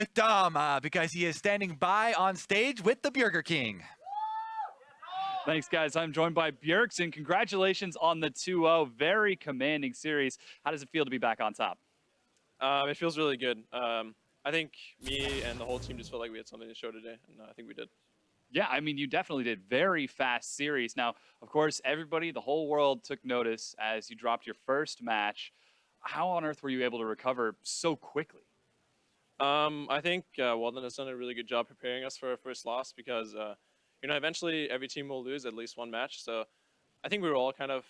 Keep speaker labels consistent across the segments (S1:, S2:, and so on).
S1: with Dom because he is standing by on stage with the Burger King.
S2: Thanks, guys. I'm joined by Bjergsen. Congratulations on the 2-0. Very commanding series. How does it feel to be back on top?
S3: It feels really good. I think me and the whole team just felt like we had something to show today, and I think we did.
S2: Yeah, I mean, you definitely did. Very fast series. Now, of course, everybody, the whole world took notice as you dropped your first match. How on earth were you able to recover so quickly?
S3: I think Walden has done a really good job preparing us for our first loss because, eventually every team will lose at least one match. So I think we were all kind of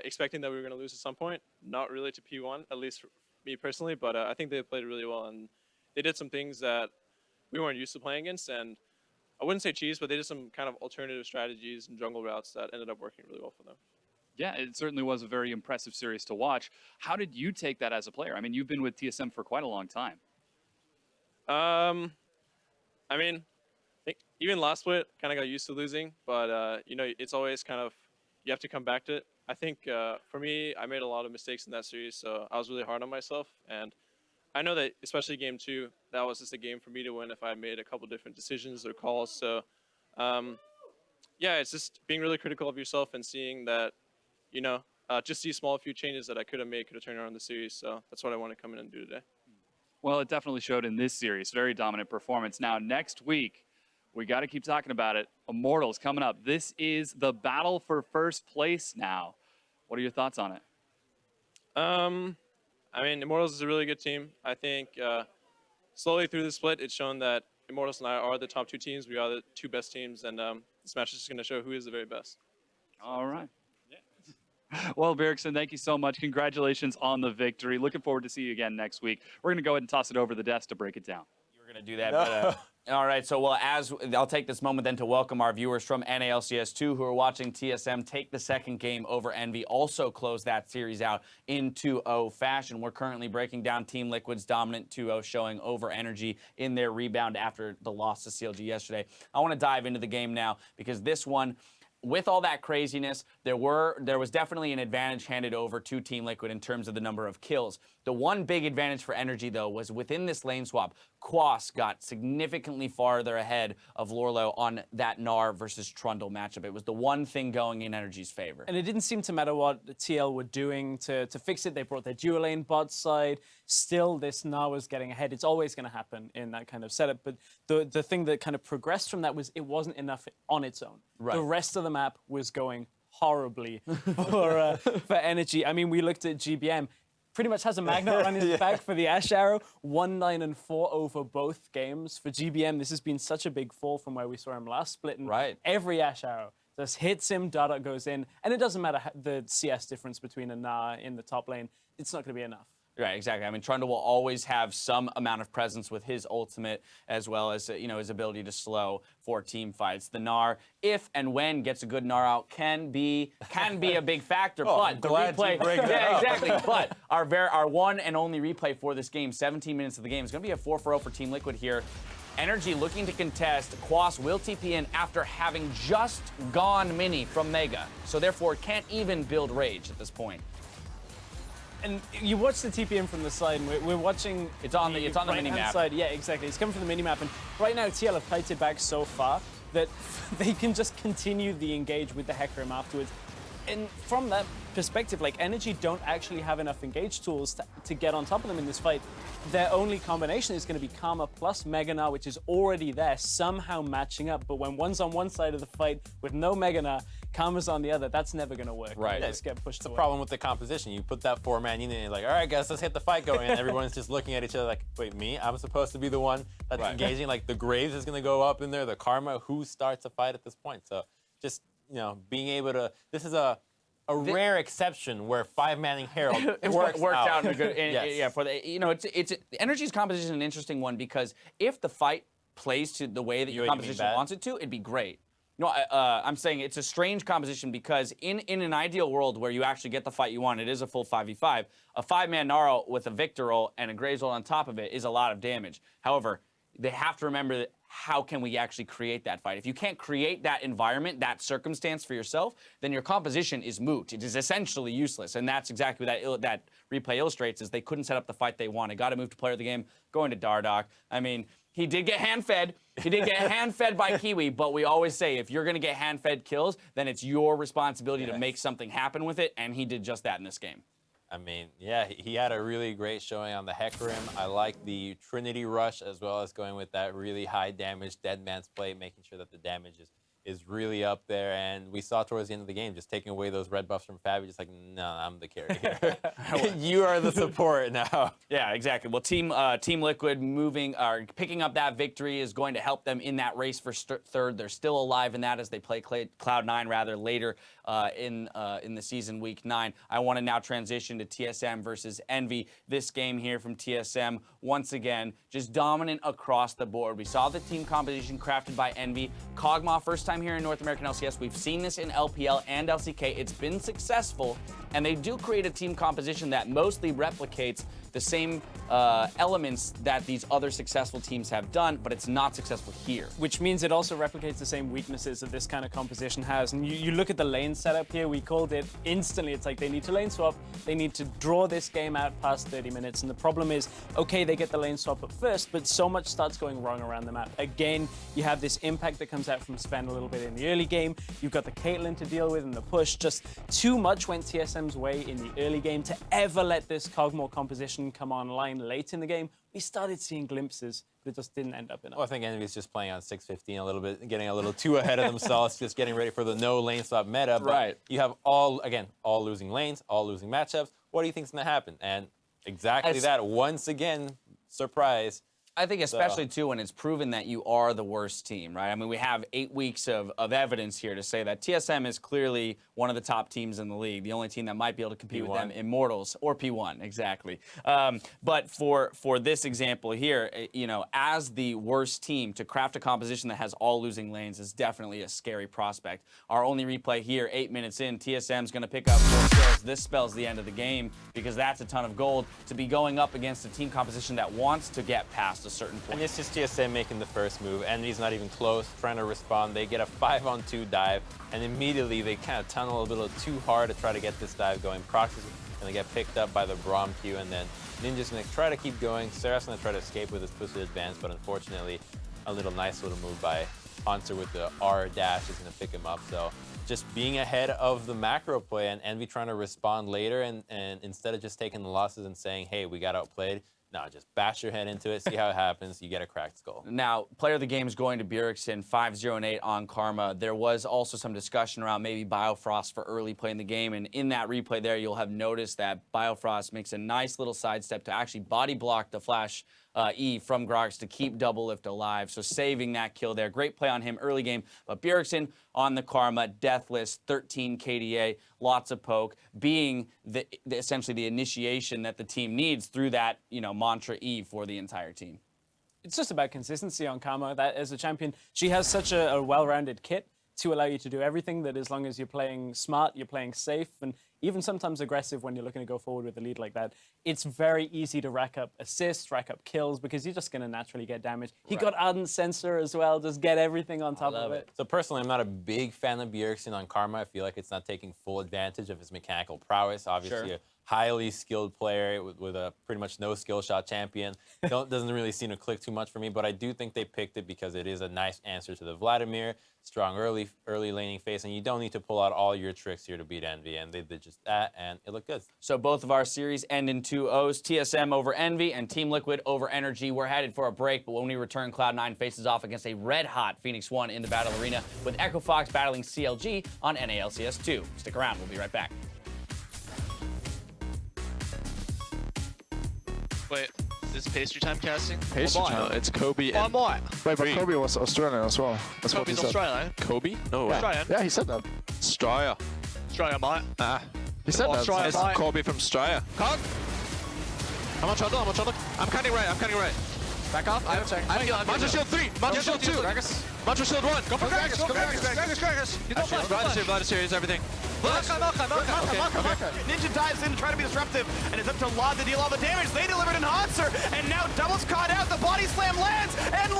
S3: expecting that we were going to lose at some point. Not really to P1, at least for me personally, but I think they played really well, and they did some things that we weren't used to playing against, and I wouldn't say cheese, but they did some kind of alternative strategies and jungle routes that ended up working really well for them.
S2: Yeah, it certainly was a very impressive series to watch. How did you take that as a player? I mean, you've been with TSM for quite a long time.
S3: I mean, I think even last split, kind of got used to losing, but, it's always kind of, you have to come back to it. I think for me, I made a lot of mistakes in that series, so I was really hard on myself, and I know that, especially game 2, that was just a game for me to win if I made a couple different decisions or calls. So, yeah, it's just being really critical of yourself and seeing that, just these small few changes that I could have made could have turned around the series. So that's what I want to come in and do today.
S2: Well, it definitely showed in this series. Very dominant performance. Now, next week, we got to keep talking about it. Immortals coming up. This is the battle for first place now. What are your thoughts on it?
S3: I mean, Immortals is a really good team. I think slowly through the split, it's shown that Immortals and I are the top 2 teams. We are the 2 best teams, and this match is just going to show who is the very best.
S2: All right. Yeah. Well, Bjergsen, thank you so much. Congratulations on the victory. Looking forward to see you again next week. We're going to go ahead and toss it over the desk to break it down.
S4: You were going to do that, but... All right, so I'll take this moment then to welcome our viewers from NALCS2 who are watching TSM take the second game over EnVy, also close that series out in 2-0 fashion. We're currently breaking down Team Liquid's dominant 2-0 showing over Energy in their rebound after the loss to CLG yesterday. I want to dive into the game now because this one, with all that craziness, there was definitely an advantage handed over to Team Liquid in terms of the number of kills. The one big advantage for Energy, though, was within this lane swap, Quas got significantly farther ahead of Lorlo on that Gnar versus Trundle matchup. It was the one thing going in Energy's favor.
S5: And it didn't seem to matter what the TL were doing to fix it. They brought their dual lane bot side. Still, this Gnar was getting ahead. It's always going to happen in that kind of setup. But the thing that kind of progressed from that was it wasn't enough on its own. Right. The rest of the map was going horribly for Energy. I mean, we looked at GBM. Pretty much has a magnet on his back for the Ash Arrow. 1-9-4 over both games. For GBM, this has been such a big fall from where we saw him last split. And every Ash Arrow just hits him, dot goes in. And it doesn't matter the CS difference between a Gnar in the top lane. It's not going to be enough.
S4: Right, exactly. I mean, Trundle will always have some amount of presence with his ultimate, as well as his ability to slow for team fights. The Gnar, if and when gets a good Gnar out, can be a big factor. But the replay, exactly. But our one and only replay for this game, 17 minutes of the game, is going to be a 4-4-0 for Team Liquid here. Energy looking to contest. Quas will TP in after having just gone mini from Mega, so therefore can't even build Rage at this point.
S5: And you watch the TPM from the side, and we're watching...
S4: It's on the mini-map.
S5: Side. Yeah, exactly. It's coming from the mini-map, and right now TL have kited back so far that they can just continue the engage with the Hecarim afterwards. And from that perspective, like, Energy don't actually have enough engage tools to get on top of them in this fight. Their only combination is going to be Karma plus Mega Gnar, which is already there, somehow matching up. But when one's on one side of the fight with no Mega Gnar, Karma's on the other, that's never going to work.
S4: Right.
S5: Just get pushed
S6: It's
S5: away.
S6: the problem with the composition. You put that 4-man unit and you're like, all right, guys, let's hit the fight going. And everyone's just looking at each other like, wait, me? I'm supposed to be the one that's engaging? Like, the Graves is going to go up in there, the Karma, who starts a fight at this point? So just, being able to, this is a rare exception where 5-manning Herald worked out
S4: in a good.
S6: Yes.
S4: Yeah, for the it's Energy's composition is an interesting one because if the fight plays to the way that your composition wants it to, it'd be great. No, I'm saying it's a strange composition because in an ideal world where you actually get the fight you want, it is a full 5v5. A 5-man Gnar with a Victor ult and a Graves ult on top of it is a lot of damage. However, they have to remember that how can we actually create that fight? If you can't create that environment, that circumstance for yourself, then your composition is moot. It is essentially useless. And that's exactly what that replay illustrates, is they couldn't set up the fight they wanted. Got to move to player of the game, going to Dardoch. I mean, he did get hand-fed. He did get hand-fed by Kiwi, but we always say if you're going to get hand-fed kills, then it's your responsibility to make something happen with it, and he did just that in this game.
S6: I mean, yeah, he had a really great showing on the Hecarim. I like the Trinity Rush, as well as going with that really high damage Dead Man's Plate, making sure that the damage is really up there. And we saw towards the end of the game, just taking away those red buffs from Fabi, just like, no, I'm the carry here. You are the support now.
S4: Yeah, exactly. Well, Team Liquid picking up that victory is going to help them in that race for third. They're still alive in that as they play Cloud9 rather later in the season, week 9. I want to now transition to TSM versus EnVy. This game here from TSM, once again, just dominant across the board. We saw the team composition crafted by EnVy. Kog'Maw, first time here in North American LCS. We've seen this in LPL and LCK. It's been successful, and they do create a team composition that mostly replicates the same elements that these other successful teams have done, but it's not successful here.
S5: Which means it also replicates the same weaknesses that this kind of composition has. And you look at the lane setup here, we called it instantly. It's like they need to lane swap, they need to draw this game out past 30 minutes. And the problem is, okay, they get the lane swap at first, but so much starts going wrong around the map. Again, you have this impact that comes out from Sven a little bit in the early game. You've got the Caitlyn to deal with in the push. Just too much went TSM's way in the early game to ever let this Kog'Maw composition come online late in the game. We started seeing glimpses, but it just didn't end up enough.
S6: Well, I think EnVy's just playing on 6:15 a little bit, getting a little too ahead of themselves, just getting ready for the no lane swap meta. But
S4: right.
S6: You have all losing lanes, all losing matchups. What do you think is going to happen? And exactly that, once again, surprise.
S4: I think especially, too, when it's proven that you are the worst team, right? I mean, we have 8 weeks of evidence here to say that TSM is clearly one of the top teams in the league, the only team that might be able to compete
S6: P1.
S4: with them, Immortals, or P1, exactly. But for this example here, you know, as the worst team, to craft a composition that has all losing lanes is definitely a scary prospect. Our only replay here, 8 minutes in, TSM's going to pick up 4 kills. This spells the end of the game, because that's a ton of gold to be going up against a team composition that wants to get past a certain point.
S6: And it's just TSM making the first move. EnVy's not even close, trying to respond. They get a 5-on-2 dive, and immediately they kind of tunnel a little too hard to try to get this dive going. Proxy's going to get picked up by the Braum Q, and then Ninja's going to try to keep going. Seraph's going to try to escape with his twisted advance, but unfortunately, a nice little move by Hunter with the R dash is going to pick him up. So just being ahead of the macro play, and EnVy trying to respond later, and instead of just taking the losses and saying, hey, we got outplayed, no, just bash your head into it, see how it happens, you get a cracked skull.
S4: Now, player of the game is going to Bjergsen, 5-0-8 on Karma. There was also some discussion around maybe Biofrost for early play in the game, and in that replay there, you'll have noticed that Biofrost makes a nice little sidestep to actually body block the flash E from Grox to keep Double Lift alive, so saving that kill there. Great play on him early game, but Bjergsen on the Karma, deathless, 13 KDA, lots of poke, being essentially the initiation that the team needs through that, you know, mantra E for the entire team.
S5: It's just about consistency on Karma. That as a champion, she has such a well-rounded kit to allow you to do everything, that as long as you're playing smart, you're playing safe, and even sometimes aggressive when you're looking to go forward with a lead like that, it's very easy to rack up assists, rack up kills, because you're just going to naturally get damage. He got Ardent Sensor as well, just get everything on top of it.
S6: So personally, I'm not a big fan of Bjergsen on Karma. I feel like it's not taking full advantage of his mechanical prowess. Obviously, a highly skilled player with a pretty much no skill shot champion. Doesn't really seem to click too much for me, but I do think they picked it because it is a nice answer to the Vladimir. Strong early laning phase, and you don't need to pull out all your tricks here to beat EnVy, and they did just that, and it looked good.
S4: So both of our series end in 2-0s, TSM over EnVy and Team Liquid over Energy. We're headed for a break, but when we return, Cloud9 faces off against a red-hot Phoenix One in the battle arena, with Echo Fox battling CLG on NALCS 2. Stick around, we'll be right back.
S7: Wait, this is pastry time casting?
S8: Pastry time?
S7: No, it's Kobe
S8: Oh,
S7: and...
S8: Wait, but Kobe was Australian as well. That's what he
S7: Kobe's
S8: said.
S7: Australian, eh?
S8: Kobe?
S7: No way. Australian?
S8: Yeah, he said that.
S7: Australia. Australia, mate.
S8: He said that.
S7: Australia,
S8: So-
S7: mate. Kobe from Australia. Cog? How much other? I'm cutting right. Back off. Mantra Shield 3. Mantra Shield 2. Mantra Shield 1. Go for Gragas. Vlad is serious, everything.
S9: Ninja dives in to try to be disruptive, and it's up to Lod to deal all the damage. They delivered in Hotzer, and now Double's caught out. The body slam lands, and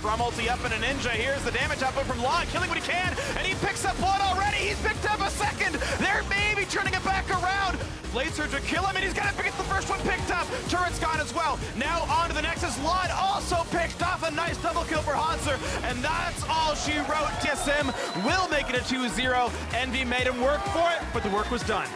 S9: Rom ulti up and a Ninja. Here's the damage output from Long, killing what he can, and he picks up one already. He's picked up a second. They're maybe turning it back around. Blade Surge will kill him, and he's gonna get the first one picked up. Turret's gone as well. Now on to the Nexus. Lod also picked off a nice double kill for Hanser, and that's all she wrote. TSM will make it a 2-0. Envy made him work for it, but the work was done.